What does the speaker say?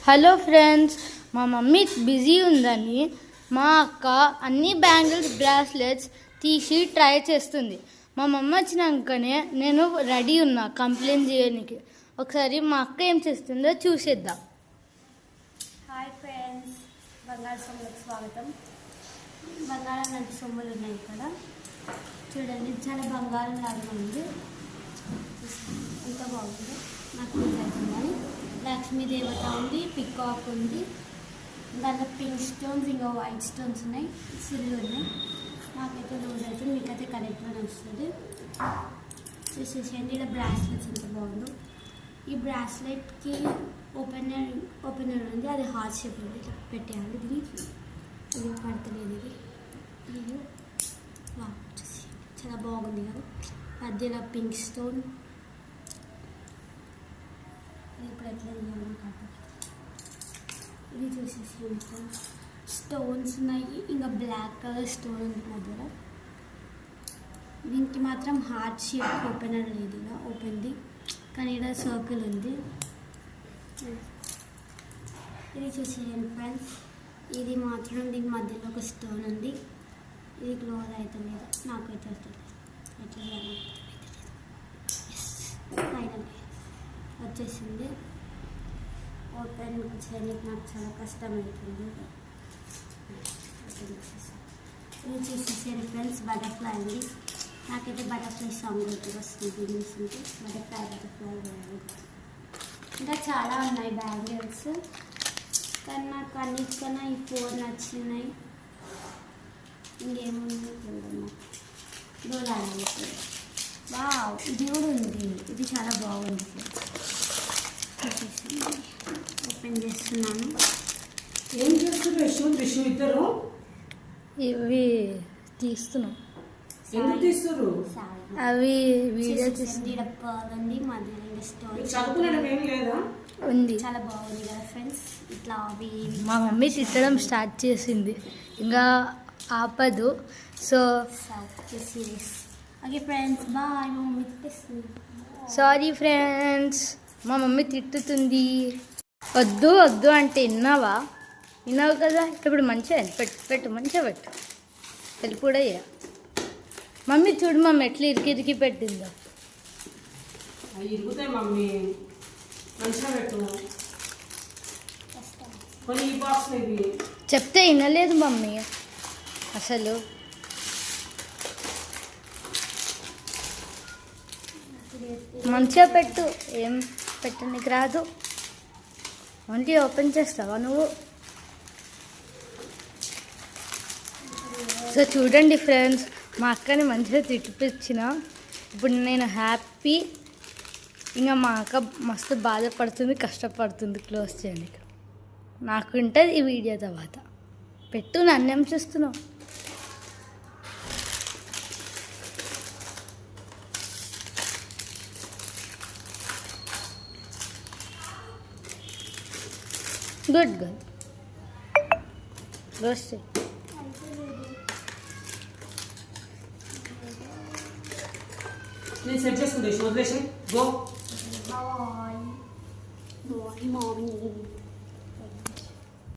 Hello friends, మా mummy busy ఉందని మా అక్క అన్ని బ్యాంగిల్స్ బ్రాస్లెట్స్ తీసి ట్రై చేస్తుంది. మా మమ్మ వచ్చినాకనే నేను రెడీ ఉన్నా కంప్లైంట్ చేయడానికి. ఒకసారి మా అక్క ఏం చేస్తుందో చూసేద్దాం. హాయ్ ఫ్రెండ్స్, బంగారు సొమ్ములకు స్వాగతం. బంగారం లాంటి సొమ్ములు ఉన్నాయి ఇక్కడ. చూడండి, చాలా బంగారం లాగా ఉంది. ఎంత బాగుంది. నాకు అవుతుందని లక్ష్మీ దేవత ఉంది, పికాక్ ఉంది, దాంట్లో పింక్ స్టోన్స్ ఇంకా వైట్ స్టోన్స్ ఉన్నాయి, సిల్వర్ ఉన్నాయి. నాకైతే లూజ్ అవుతుంది, మీకైతే కరెక్ట్గానే వస్తుంది. చూసేసేయండి, ఇలా బ్రాస్లెట్స్ ఎంత బాగుందో. ఈ బ్రాస్లెట్కి ఓపెనర్ ఉంది, అది హార్ట్ షేప్ ఉంది. ఇట్లా పెట్టేయాలి. ఇది పడతలేదు. ఇది చాలా బాగుంది కదా. మధ్యలో పింక్ స్టోన్. ఇప్పుడు ఎట్లా తీయాలి కాదు. ఇది చూసేసి స్టోన్స్ ఉన్నాయి, ఇంకా బ్లాక్ కలర్ స్టోన్ ఉంది మధ్యలో. దీనికి మాత్రం హార్ట్ షేప్ ఓపెనర్ లేదు, ఇలా ఓపెన్ది, కానీ ఇక్కడ సర్కిల్ ఉంది. ఇది చూసేయండి ఫ్రెండ్స్, ఇది మాత్రం దీని మధ్యలో ఒక స్టోన్ ఉంది. ఇది క్లోజ్ అవుతుంది లేదా నాకైతే వస్తుంది. ఎట్లా ఫైనల్ వచ్చేసింది. ఓపెన్ చేయడానికి నాకు చాలా కష్టమవుతుంది. ఇది చూసేసారు ఫ్రెండ్స్, బటర్ఫ్లై అండి. నాకైతే బటర్ఫ్లై సాంగ్ వస్తుంది. దీనికి బటర్ఫ్లై ఇంకా చాలా ఉన్నాయి బ్యాంగిల్స్, కానీ నాకు అన్నిటికన్నా ఈ 4 నచ్చినాయి. ఇంకేముంది చూడమ్మా, డోలాలి. వావ్, ఇది కూడా ఉంది. ఇది చాలా బాగుంది. ఓపెన్ చేస్తున్నాను. ఏం చేస్తున్నారు ఇద్దరు? ఇవి తీస్తున్నాం. ఎందుకు తీస్తారు? అవి వీడియో ఉంది, మధ్యలో స్టోరీ ఉంది. చాలా బాగుంది కదా ఫ్రెండ్స్. ఇట్లా అవి మా మమ్మీ తిట్టడం స్టార్ట్ చేసింది, ఇంకా ఆపదు. So okay friends, bye. మా మమ్మీ తిట్టేస్తుంది. సారీ ఫ్రెండ్స్, మా మమ్మీ తిట్టుతుంది. వద్దు వద్దు అంటే విన్నావు కదా. ఇప్పుడు మంచిగా పెట్టు మంచిగా పెట్టు. వెళ్ళిపోడయ్యా. మమ్మీ చూడు, మమ్మీ ఎట్లా ఇరికి పెట్టిందో. ఇరుగుతాయి మమ్మీ, మంచిగా పెట్టు. కొన్ని ఈ బాక్స్ చెప్తే వినలేదు మమ్మీ అసలు. మంచిగా పెట్టు. ఏం పెట్టడానికి రాదు, ఓన్లీ ఓపెన్ చేస్తావా నువ్వు? సో చూడండి ఫ్రెండ్స్, మా అక్కని మంచిగా తిట్టిపించిన. ఇప్పుడు నేను హ్యాపీ. ఇంకా మా అక్క మస్తు బాధపడుతుంది, కష్టపడుతుంది క్లోజ్ చేయడానికి. నాకు ఉంటుంది ఈ వీడియో తర్వాత. పెట్టు, నన్నేం చూస్తున్నావు? Good good. రోస్ట్ నేను సెట్ చేసుకుంటే వదిలేసి గో. Bye bye morning.